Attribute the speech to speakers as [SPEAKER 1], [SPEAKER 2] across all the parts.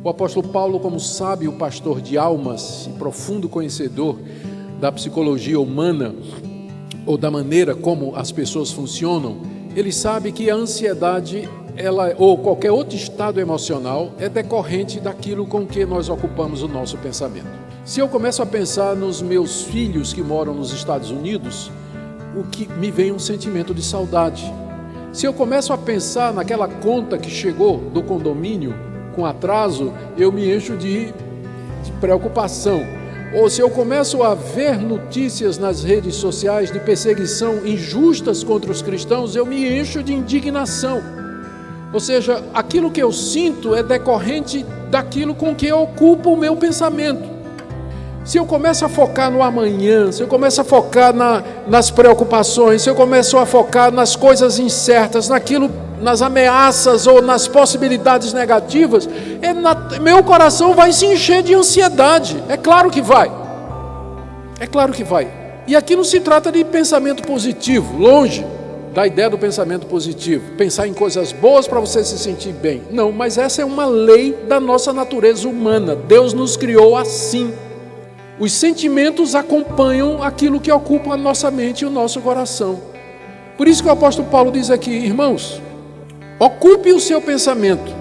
[SPEAKER 1] O apóstolo Paulo, como sábio pastor de almas e profundo conhecedor da psicologia humana, ou da maneira como as pessoas funcionam, ele sabe que a ansiedade, ou qualquer outro estado emocional, é decorrente daquilo com que nós ocupamos o nosso pensamento. Se eu começo a pensar nos meus filhos que moram nos Estados Unidos, o que me vem um sentimento de saudade. Se eu começo a pensar naquela conta que chegou do condomínio com atraso, eu me encho de preocupação. Ou se eu começo a ver notícias nas redes sociais de perseguição injustas contra os cristãos, eu me encho de indignação. Ou seja, aquilo que eu sinto é decorrente daquilo com que eu ocupo o meu pensamento. Se eu começo a focar no amanhã, se eu começo a focar nas preocupações, se eu começo a focar nas coisas incertas, nas ameaças ou nas possibilidades negativas, meu coração vai se encher de ansiedade. É claro que vai. É claro que vai. E aqui não se trata de pensamento positivo, longe da ideia do pensamento positivo. Pensar em coisas boas para você se sentir bem. Não, mas essa é uma lei da nossa natureza humana. Deus nos criou assim. Os sentimentos acompanham aquilo que ocupa a nossa mente e o nosso coração. Por isso que o apóstolo Paulo diz aqui, irmãos, ocupe o seu pensamento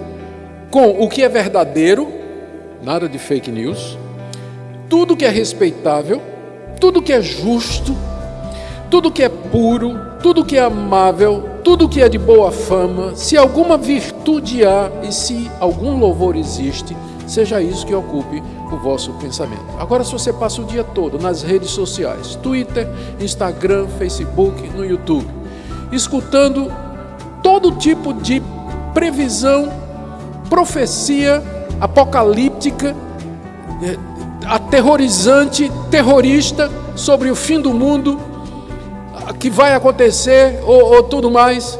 [SPEAKER 1] com o que é verdadeiro, nada de fake news, tudo que é respeitável, tudo que é justo, tudo que é puro, tudo que é amável, tudo que é de boa fama, se alguma virtude há e se algum louvor existe, seja isso que ocupe o vosso pensamento. Agora, se você passa o dia todo nas redes sociais, Twitter, Instagram, Facebook, no YouTube, escutando todo tipo de previsão, profecia apocalíptica, aterrorizante, terrorista sobre o fim do mundo, que vai acontecer ou tudo mais,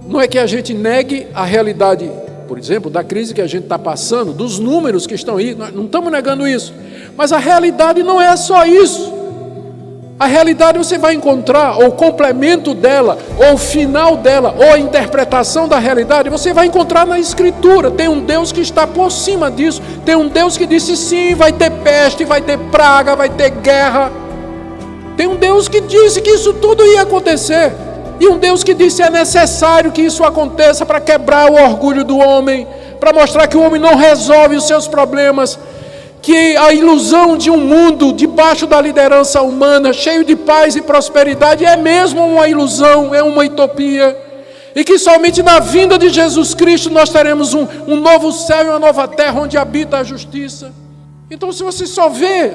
[SPEAKER 1] não é que a gente negue a realidade, por exemplo, da crise que a gente está passando, dos números que estão aí, nós não estamos negando isso, mas a realidade não é só isso. A realidade você vai encontrar, ou o complemento dela, ou o final dela, ou a interpretação da realidade, você vai encontrar na Escritura. Tem um Deus que está por cima disso, tem um Deus que disse sim, vai ter peste, vai ter praga, vai ter guerra. Tem um Deus que disse que isso tudo ia acontecer. E um Deus que disse é necessário que isso aconteça para quebrar o orgulho do homem, para mostrar que o homem não resolve os seus problemas, que a ilusão de um mundo debaixo da liderança humana, cheio de paz e prosperidade, é mesmo uma ilusão, é uma utopia, e que somente na vinda de Jesus Cristo nós teremos um novo céu e uma nova terra onde habita a justiça. Então, se você só vê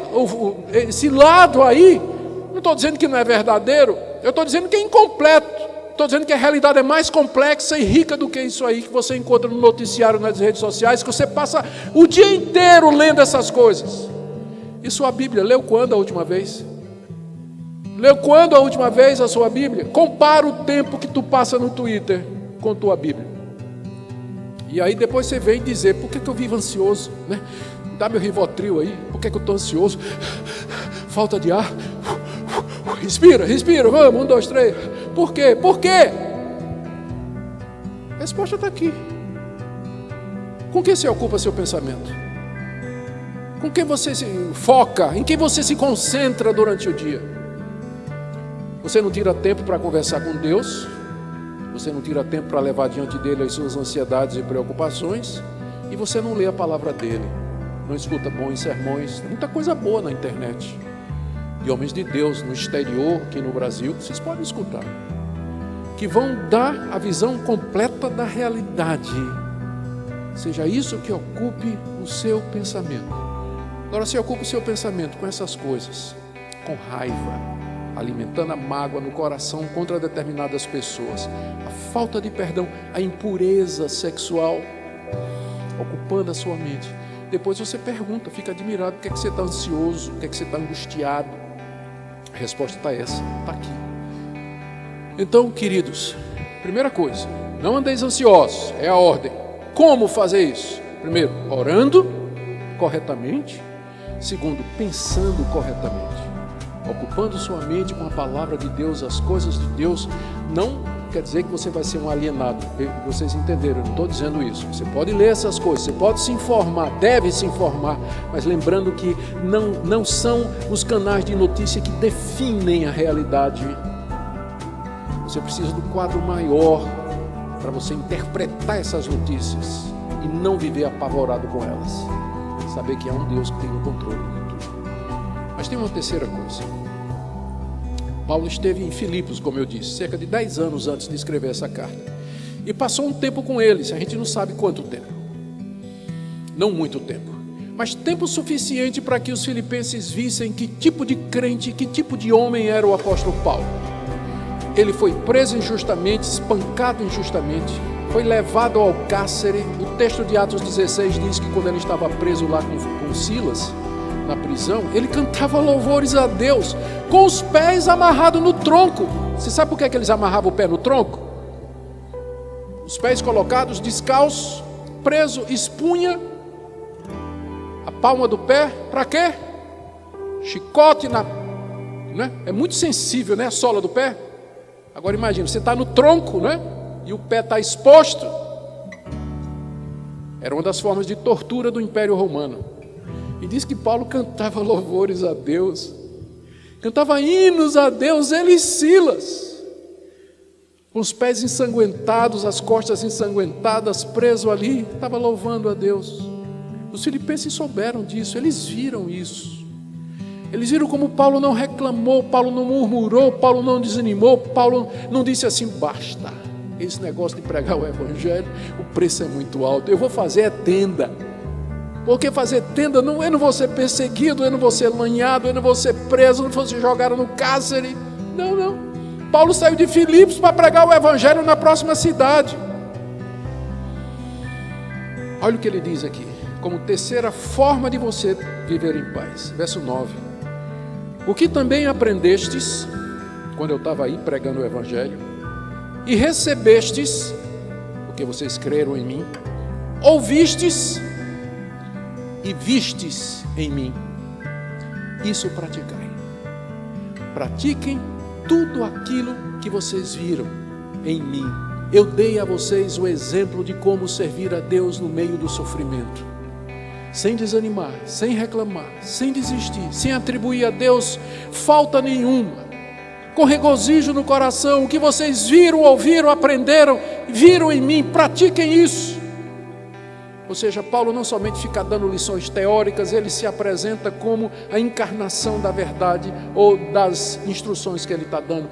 [SPEAKER 1] esse lado aí, não estou dizendo que não é verdadeiro, eu estou dizendo que é incompleto. Estou dizendo que a realidade é mais complexa e rica do que isso aí que você encontra no noticiário, nas redes sociais, que você passa o dia inteiro lendo essas coisas. E sua Bíblia, leu quando a última vez? Leu quando a última vez a sua Bíblia? Compara o tempo que tu passa no Twitter com tua Bíblia. E aí depois você vem dizer, por que eu vivo ansioso? Né? Dá meu Rivotril aí, por que eu estou ansioso? Falta de ar. Respira, vamos, 1, 2, 3. Por quê? Por quê? A resposta está aqui. Com que se ocupa seu pensamento? Com quem você se foca? Em quem você se concentra durante o dia? Você não tira tempo para conversar com Deus? Você não tira tempo para levar diante dele as suas ansiedades e preocupações? E você não lê a palavra dele? Não escuta bons sermões? Tem muita coisa boa na internet. De homens de Deus no exterior, aqui no Brasil, vocês podem escutar, que vão dar a visão completa da realidade. Seja isso que ocupe o seu pensamento. Agora, se ocupa o seu pensamento com essas coisas, com raiva, alimentando a mágoa no coração contra determinadas pessoas, a falta de perdão, a impureza sexual, ocupando a sua mente. Depois você pergunta, fica admirado, por que você está ansioso, por que você está angustiado? A resposta está essa, está aqui. Então, queridos, primeira coisa, não andeis ansiosos, é a ordem. Como fazer isso? Primeiro, orando corretamente. Segundo, pensando corretamente, ocupando sua mente com a palavra de Deus, as coisas de Deus, não quer dizer que você vai ser um alienado. Vocês entenderam, eu não estou dizendo isso. Você pode ler essas coisas, você pode se informar, deve se informar, mas lembrando que não são os canais de notícia que definem a realidade. Você precisa do quadro maior para você interpretar essas notícias e não viver apavorado com elas. Saber que há um Deus que tem o controle de tudo. Mas tem uma terceira coisa. Paulo esteve em Filipos, como eu disse, cerca de 10 anos antes de escrever essa carta. E passou um tempo com eles, a gente não sabe quanto tempo. Não muito tempo. Mas tempo suficiente para que os filipenses vissem que tipo de crente, que tipo de homem era o apóstolo Paulo. Ele foi preso injustamente, espancado injustamente, foi levado ao cárcere. O texto de Atos 16 diz que quando ele estava preso lá com Silas, na prisão, ele cantava louvores a Deus, com os pés amarrados no tronco. Você sabe por que eles amarravam o pé no tronco? Os pés colocados, descalços, preso, espunha, a palma do pé, para quê? Chicote né? É muito sensível, né? A sola do pé. Agora imagina, você está no tronco, né? E o pé está exposto. Era uma das formas de tortura do Império Romano. E diz que Paulo cantava louvores a Deus, cantava hinos a Deus, ele e Silas, com os pés ensanguentados, as costas ensanguentadas, preso ali, estava louvando a Deus. Os filipenses souberam disso, eles viram isso. Eles viram como Paulo não reclamou, Paulo não murmurou, Paulo não desanimou, Paulo não disse assim: basta, esse negócio de pregar o evangelho, o preço é muito alto, eu vou fazer tenda. Porque fazer tenda, eu não vou ser perseguido, eu não vou ser lanhado, eu não vou ser preso, eu não vou ser jogado no cárcere. Não. Paulo saiu de Filipos para pregar o evangelho na próxima cidade. Olha o que ele diz aqui, como terceira forma de você viver em paz. Verso 9. O que também aprendestes, quando eu estava aí pregando o evangelho, e recebestes, porque vocês creram em mim, ouvistes e vistes em mim, isso praticai. Pratiquem tudo aquilo que vocês viram em mim. Eu dei a vocês o exemplo de como servir a Deus no meio do sofrimento, sem desanimar, sem reclamar, sem desistir, sem atribuir a Deus falta nenhuma, com regozijo no coração. O que vocês viram, ouviram, aprenderam, viram em mim, pratiquem isso. Ou seja, Paulo não somente fica dando lições teóricas, ele se apresenta como a encarnação da verdade ou das instruções que ele está dando.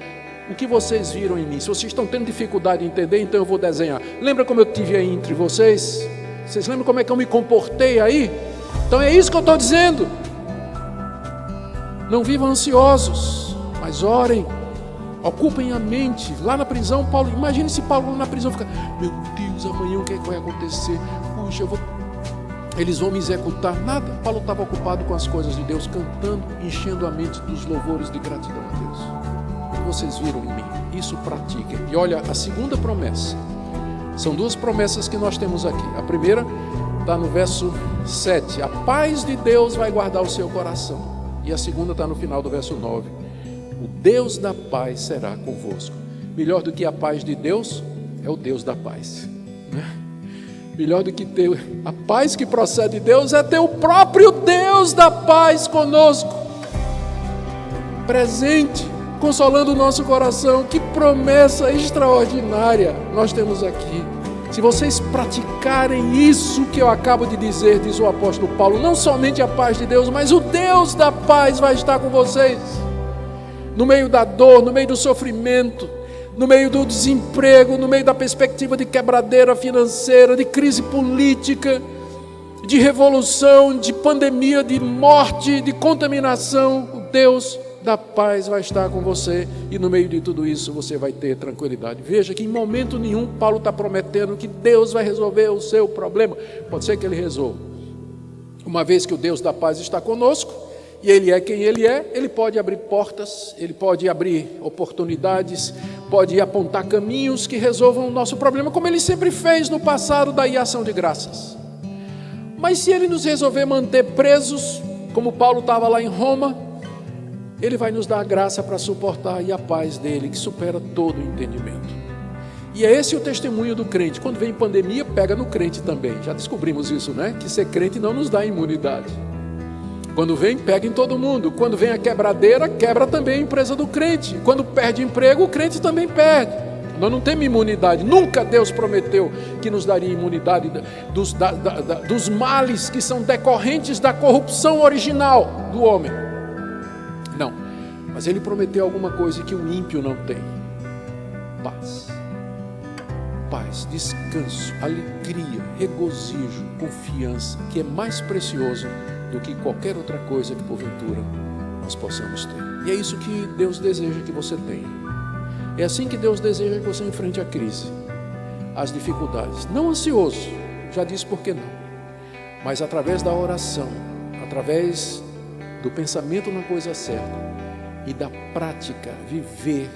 [SPEAKER 1] O que vocês viram em mim? Se vocês estão tendo dificuldade de entender, então eu vou desenhar. Lembra como eu tive aí entre vocês? Vocês lembram como é que eu me comportei aí? Então é isso que eu estou dizendo. Não vivam ansiosos, mas orem, ocupem a mente. Lá na prisão, Paulo, imagine se Paulo na prisão fica: meu Deus, amanhã o que é que vai acontecer? Puxa, eles vão me executar. Nada, Paulo estava ocupado com as coisas de Deus, cantando, enchendo a mente dos louvores de gratidão a Deus. O que vocês viram em mim, isso pratiquem. E olha, a segunda promessa, são duas promessas que nós temos aqui. A primeira está no verso 7, a paz de Deus vai guardar o seu coração. E a segunda está no final do verso 9, o Deus da paz será convosco. Melhor do que a paz de Deus é o Deus da paz, né? Melhor do que ter a paz que procede de Deus é ter o próprio Deus da paz conosco, presente, consolando o nosso coração. Que promessa extraordinária nós temos aqui. Se vocês praticarem isso que eu acabo de dizer, diz o apóstolo Paulo, não somente a paz de Deus, mas o Deus da paz vai estar com vocês. No meio da dor, no meio do sofrimento, no meio do desemprego, no meio da perspectiva de quebradeira financeira, de crise política, de revolução, de pandemia, de morte, de contaminação, o Deus da paz vai estar com você, e no meio de tudo isso você vai ter tranquilidade. Veja que em momento nenhum Paulo está prometendo que Deus vai resolver o seu problema. Pode ser que ele resolva, uma vez que o Deus da paz está conosco, e Ele é quem Ele é, Ele pode abrir portas, Ele pode abrir oportunidades, pode apontar caminhos que resolvam o nosso problema, como Ele sempre fez no passado, daí a ação de graças. Mas se Ele nos resolver manter presos, como Paulo estava lá em Roma, Ele vai nos dar a graça para suportar, e a paz dEle, que supera todo o entendimento. E é esse o testemunho do crente. Quando vem pandemia, pega no crente também. Já descobrimos isso, né? Que ser crente não nos dá imunidade. Quando vem, pega em todo mundo. Quando vem a quebradeira, quebra também a empresa do crente. Quando perde emprego, o crente também perde. Nós não temos imunidade. Nunca Deus prometeu que nos daria imunidade dos males que são decorrentes da corrupção original do homem. Não. Mas Ele prometeu alguma coisa que o ímpio não tem. Paz. Paz, descanso, alegria, regozijo, confiança, que é mais precioso do que qualquer outra coisa que porventura nós possamos ter. E é isso que Deus deseja que você tenha. É assim que Deus deseja que você enfrente a crise, as dificuldades. Não ansioso, já disse por que não, mas através da oração, através do pensamento na coisa certa e da prática, viver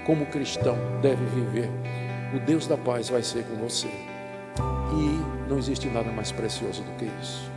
[SPEAKER 1] como cristão deve viver. O Deus da paz vai ser com você. E não existe nada mais precioso do que isso.